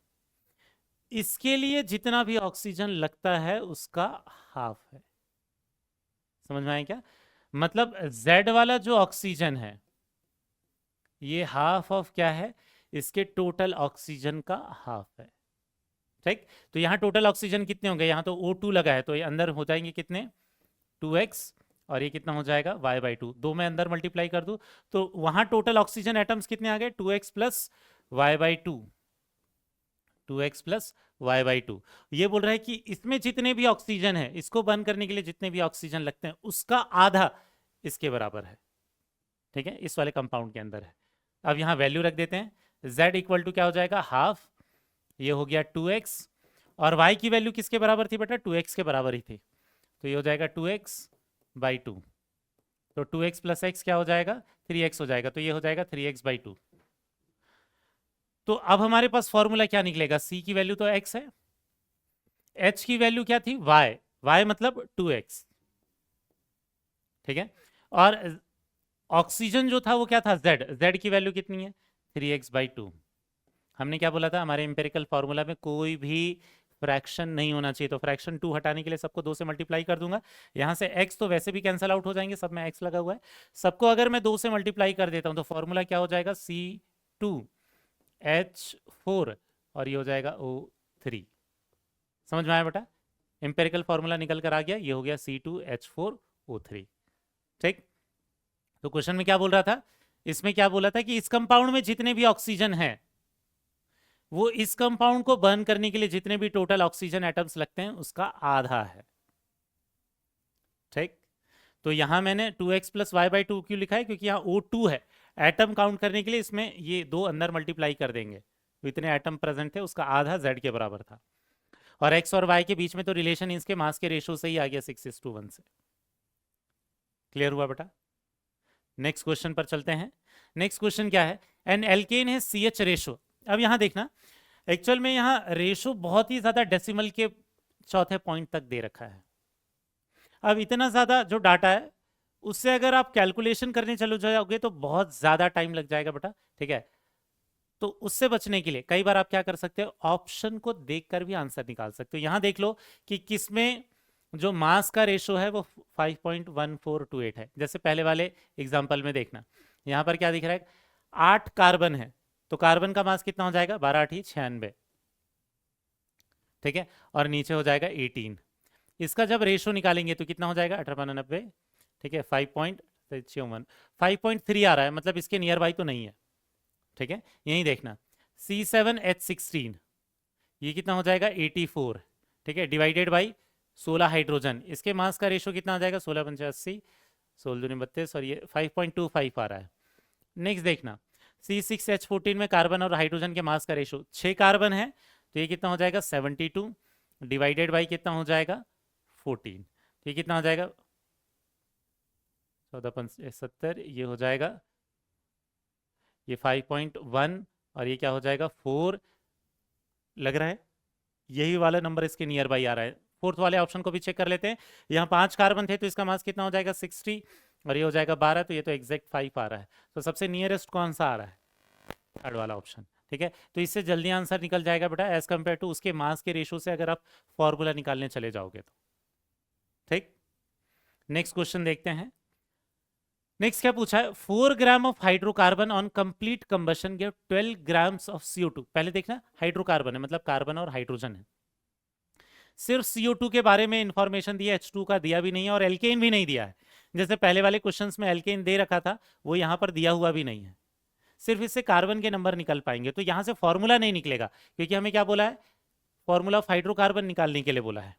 इसके लिए जितना भी ऑक्सीजन लगता है उसका हाफ है। समझ में आया क्या? मतलब Z वाला जो ऑक्सीजन है ये हाफ ऑफ क्या है, इसके टोटल ऑक्सीजन का हाफ है। ठीक, तो यहाँ टोटल ऑक्सीजन कितने होंगे, यहाँ तो O2 लगा है तो ये अंदर हो जाएंगे कितने, 2x, और ये कितना हो जाएगा y/2। दो में अंदर मल्टीप्लाई कर दूं तो वहां टोटल ऑक्सीजन एटम्स कितने आ गए, 2x plus y/2, 2x plus y/2। ये बोल रहा है कि इसमें जितने भी ऑक्सीजन है, इसको बर्न करने के लिए जितने भी ऑक्सीजन लगते हैं उसका आधा इसके बराबर है। ठीक है, इस वाले कंपाउंड के अंदर है। अब यहाँ वैल्यू रख देते हैं, z इक्वल टू क्या हो जाएगा, हाफ, ये हो गया 2x, और y की वैल्यू किसके बराबर थी बेटा, 2x के बराबर ही थी, तो ये हो जाएगा 2x/2। तो 2x प्लस x क्या हो जाएगा, 3x हो जाएगा, तो ये हो जाएगा 3x/2। तो अब हमारे पास फॉर्मूला क्या निकलेगा, c की वैल्यू तो x है, h की वैल्यू क्या थी, y मतलब 2x। ठीक है, और ऑक्सीजन जो था वो क्या था, z की वैल्यू कितनी है, 3x/2। हमने क्या बोला था, हमारे इंपेरिकल फॉर्मूला में कोई भी फ्रैक्शन नहीं होना चाहिए, तो फ्रैक्शन 2 हटाने के लिए सबको 2 से मल्टीप्लाई कर दूंगा। यहाँ से x तो वैसे भी कैंसिल आउट हो जाएंगे, सब में x लगा हुआ है, सबको अगर मैं 2 से मल्टीप्लाई कर देता हूँ तो फॉर्मूला क्या हो जाएगा, C2H4, और ये हो जाएगा O3। समझ में आया बेटा, इंपेरिकल फॉर्मूला निकल कर आ गया, ये हो गया C2H4O3। ठीक, तो क्वेश्चन में क्या बोल रहा था, इसमें क्या बोला था कि इस कंपाउंड में जितने भी ऑक्सीजन है वो इस कंपाउंड को बर्न करने के लिए जितने भी टोटल ऑक्सीजन एटम्स लगते हैं उसका आधा है। ठीक, तो यहां मैंने 2x प्लस y/2 क्यों लिखा है, क्योंकि यहाँ O2 है, एटम काउंट करने के लिए इसमें ये दो अंदर मल्टीप्लाई कर देंगे, तो इतने एटम प्रेजेंट थे, उसका आधा z के बराबर था। और x और y के बीच में तो रिलेशन इसके मास के रेशियो से ही आ गया, 6:1 से। क्लियर हुआ बेटा? नेक्स्ट क्वेश्चन पर चलते हैं। नेक्स्ट क्वेश्चन क्या है, एन एल्केन है CH रेशो। अब यहां देखना, एक्चुअल में यहाँ रेशो बहुत ही ज्यादा डेसिमल के चौथे पॉइंट तक दे रखा है। अब इतना ज्यादा जो डाटा है उससे अगर आप कैलकुलेशन करने चलो जाओगे तो बहुत ज्यादा टाइम लग जाएगा बेटा। ठीक है, तो उससे बचने के लिए कई बार आप क्या कर सकते हो, ऑप्शन को देखकर भी आंसर निकाल सकते हो। यहां देख लो कि किसमें जो मास का रेशो है वो 5.1428 है। जैसे पहले वाले एग्जाम्पल में देखना, यहाँ पर क्या दिख रहा है, 8 कार्बन है, तो कार्बन का मास कितना हो जाएगा, 12×8 = 96। ठीक है, और नीचे हो जाएगा 18। इसका जब रेशो निकालेंगे तो कितना हो जाएगा, 18/90। ठीक है, 5.3 आ रहा है, मतलब इसके नियर बाई तो नहीं है। ठीक है, यही देखना, C7H16 ये कितना हो जाएगा, 84। ठीक है, डिवाइडेड बाई 16 हाइड्रोजन, इसके मास का रेशो कितना आ जाएगा, 16×5 = 80, 16×2 = 32, और ये 5.25 आ रहा है। नेक्स्ट देखना, C6H14 में कार्बन और हाइड्रोजन के मास का रेशो 6 कार्बन है, तो ये कितना हो जाएगा, 72, डिवाइडेड बाई कितना हो जाएगा, 14। तो ये कितना हो जाएगा, 14×5 = 70, ये हो जाएगा, ये 5.1, और ये क्या हो जाएगा, 4 लग रहा है, यही वाला नंबर इसके नियर बाई आ रहा है। फोर्थ वाले ऑप्शन को भी चेक कर लेते हैं। यहाँ 5 कार्बन थे तो इसका मास कितना हो जाएगा, 60, और ये हो जाएगा 12, तो ये तो एग्जैक्ट 5 आ रहा है। तो सबसे नियरेस्ट कौन सा आ रहा है, थर्ड वाला ऑप्शन। ठीक है, तो इससे जल्दी आंसर निकल जाएगा बेटा, एज कंपेयर टू उसके मास के रेशो से अगर आप फॉर्मूला निकालने चले जाओगे तो। ठीक, नेक्स्ट क्वेश्चन देखते हैं। नेक्स्ट क्या पूछा है, 4 gram of hydrocarbon on complete combustion give 12 grams of CO2। पहले देखना, हाइड्रोकार्बन है मतलब कार्बन और हाइड्रोजन है, सिर्फ CO2 के बारे में इंफॉर्मेशन दिया, H2 का दिया भी नहीं है और एल्केन भी नहीं दिया है। जैसे पहले वाले क्वेश्चंस में एल्केन दे रखा था, वो यहाँ पर दिया हुआ भी नहीं है, सिर्फ इससे कार्बन के नंबर निकल पाएंगे। तो यहाँ से फॉर्मूला नहीं निकलेगा, क्योंकि हमें क्या बोला है, फॉर्मूला ऑफ हाइड्रोकार्बन निकालने के लिए बोला है।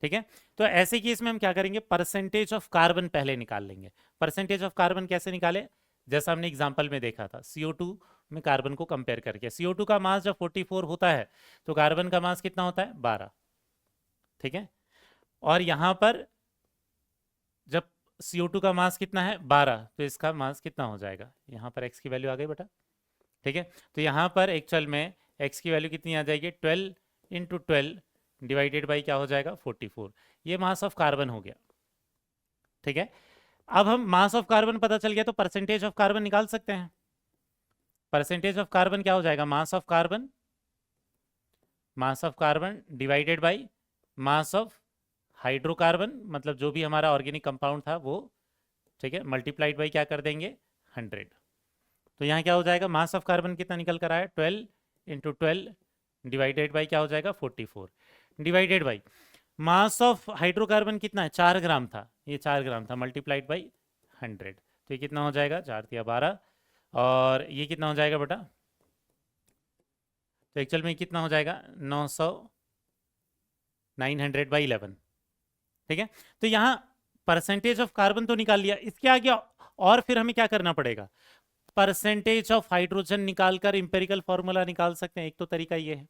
ठीक है, तो ऐसे केस में हम क्या करेंगे, परसेंटेज ऑफ कार्बन पहले निकाल लेंगे। परसेंटेज ऑफ कार्बन कैसे निकाले, जैसा हमने एग्जाम्पल में देखा था, CO2 में कार्बन को कंपेयर करके। CO2 का मास जब 44 होता है तो कार्बन का मास कितना होता है, 12। ठीक है, और यहां पर जब CO2 का मास कितना है, 12, तो इसका मास कितना हो जाएगा, यहाँ पर x की वैल्यू आ गई बेटा। ठीक है, तो यहाँ पर एक्चुअल में x की वैल्यू कितनी आ जाएगी, 12 × 12 डिवाइडेड बाई क्या हो जाएगा, 44। ये मास ऑफ कार्बन हो गया। ठीक है, अब हम मास ऑफ कार्बन पता चल गया तो परसेंटेज ऑफ कार्बन निकाल सकते हैं। परसेंटेज ऑफ कार्बन क्या हो जाएगा, mass of carbon, mass of carbon divided by mass of hydrocarbon, मतलब जो भी हमारा ऑर्गेनिक कंपाउंड था वो, ठीक है, मल्टीप्लाइड बाई क्या कर देंगे 100। तो यहाँ क्या हो जाएगा, मास ऑफ कार्बन कितना निकल कर आया 12 इंटू 12 डिवाइडेड बाई क्या हो जाएगा 44 divided by mass of hydrocarbon कितना है 4 ग्राम था, ये 4 ग्राम था, मल्टीप्लाइड बाई 100। तो ये कितना हो जाएगा 4 या 12, और ये कितना हो जाएगा बेटा, तो एक्चुअल में कितना हो जाएगा 900 900 बाई 11, ठीक है। तो यहाँ परसेंटेज ऑफ कार्बन तो निकाल लिया, इसके आगे और फिर हमें क्या करना पड़ेगा, परसेंटेज ऑफ हाइड्रोजन निकालकर इंपेरिकल फॉर्मूला निकाल सकते हैं। एक तो तरीका ये है,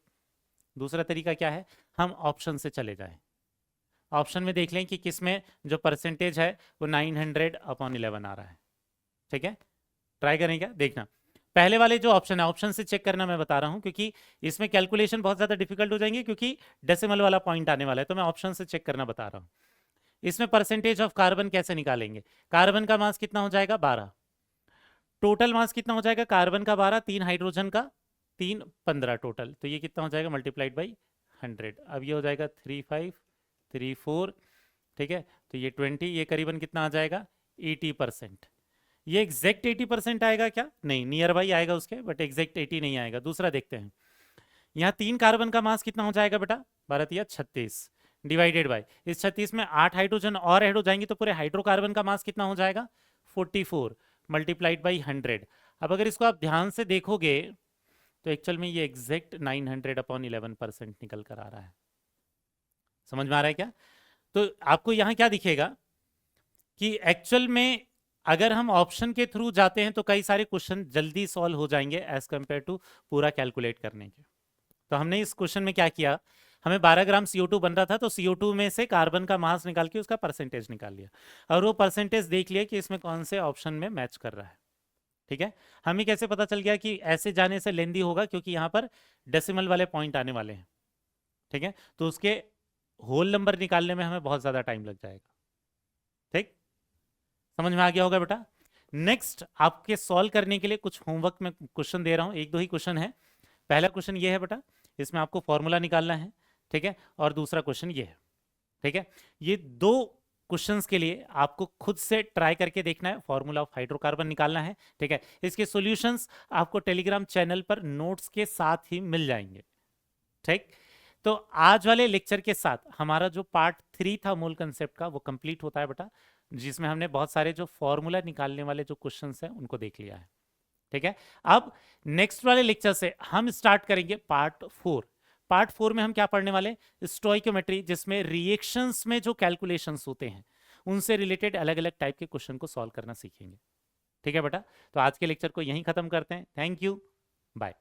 दूसरा तरीका क्या है, हम ऑप्शन से चले जाएं, ऑप्शन में देख लें कि किसमें जो परसेंटेज है वो 900/11 आ रहा है, ठीक है। ट्राई करें क्या, देखना पहले वाले जो ऑप्शन है, ऑप्शन से चेक करना मैं बता रहा हूं, क्योंकि इसमें कैलकुलेशन बहुत ज्यादा डिफिकल्ट हो जाएंगे, क्योंकि डेसिमल वाला पॉइंट आने वाला है, तो मैं ऑप्शन से चेक करना बता रहा हूं। इसमें परसेंटेज ऑफ कार्बन कैसे निकालेंगे, कार्बन का मास कितना हो जाएगा 12, टोटल मास कितना हो जाएगा कार्बन का 12, 3 हाइड्रोजन का 3 15 टोटल, तो ये कितना हो जाएगा मल्टीप्लाइड बाई 100। अब ये हो जाएगा 3534, ठीक है, तो ये 20, ये करीबन कितना आ जाएगा 80%। ये एग्जैक्ट 80% आएगा क्या, नहीं, नियर बाई आएगा उसके, बट एग्जैक्ट 80 नहीं आएगा। दूसरा देखते हैं, यहाँ 3 कार्बन का मास कितना हो जाएगा बेटा 12 36 डिवाइडेड बाय, इस 36 में 8 हाइड्रोजन और ऐड हो जाएंगे, तो पूरे हाइड्रोकार्बन का मास कितना हो जाएगा 44 मल्टीप्लाइड बाई 100। अब अगर इसको आप ध्यान से देखोगे तो एक्चुअल में ये एग्जैक्ट 900/11% निकल कर आ रहा है। समझ में आ रहा है क्या, तो आपको यहाँ क्या दिखेगा कि एक्चुअल में अगर हम ऑप्शन के थ्रू जाते हैं तो कई सारे क्वेश्चन जल्दी सॉल्व हो जाएंगे एज कंपेयर टू पूरा कैलकुलेट करने के। तो हमने इस क्वेश्चन में क्या किया, हमें 12 ग्राम CO2 बन रहा था, तो CO2 में से कार्बन का मास निकाल के उसका परसेंटेज निकाल लिया, और वो परसेंटेज देख लिया कि इसमें कौन से ऑप्शन में मैच कर रहा है, ठीक है। हमें कैसे पता चल गया कि ऐसे जाने से लेंदी होगा, क्योंकि यहाँ पर डेसिमल वाले पॉइंट आने वाले हैं, ठीक है, तो उसके होल नंबर निकालने में हमें बहुत ज़्यादा टाइम लग जाएगा, ठीक, समझ में आ गया होगा बेटा। नेक्स्ट आपके सॉल्व करने के लिए कुछ होमवर्क में क्वेश्चन दे रहा हूँ, 1-2 ही क्वेश्चन है। पहला क्वेश्चन ये है बेटा, इसमें आपको फॉर्मूला निकालना है, ठीक है, और दूसरा क्वेश्चन ये है, ठीक है। ये 2 क्वेश्चंस के लिए आपको खुद से ट्राई करके देखना है, फॉर्मूला ऑफ हाइड्रोकार्बन निकालना है, ठीक है। इसके सॉल्यूशंस आपको टेलीग्राम चैनल पर नोट्स के साथ ही मिल जाएंगे, ठीक। तो आज वाले लेक्चर के साथ हमारा जो पार्ट 3 था मूल कंसेप्ट का वो कंप्लीट होता है बेटा, जिसमें हमने बहुत सारे जो फॉर्मूला निकालने वाले जो क्वेश्चंस हैं उनको देख लिया है, ठीक है। अब नेक्स्ट वाले लेक्चर से हम स्टार्ट करेंगे पार्ट 4। पार्ट 4 में हम क्या पढ़ने वाले, स्टोइकोमेट्री, जिसमें रिएक्शंस में जो कैलकुलेशंस होते हैं उनसे रिलेटेड अलग अलग टाइप के क्वेश्चन को सॉल्व करना सीखेंगे, ठीक है बेटा। तो आज के लेक्चर को यहीं खत्म करते हैं, थैंक यू, बाय।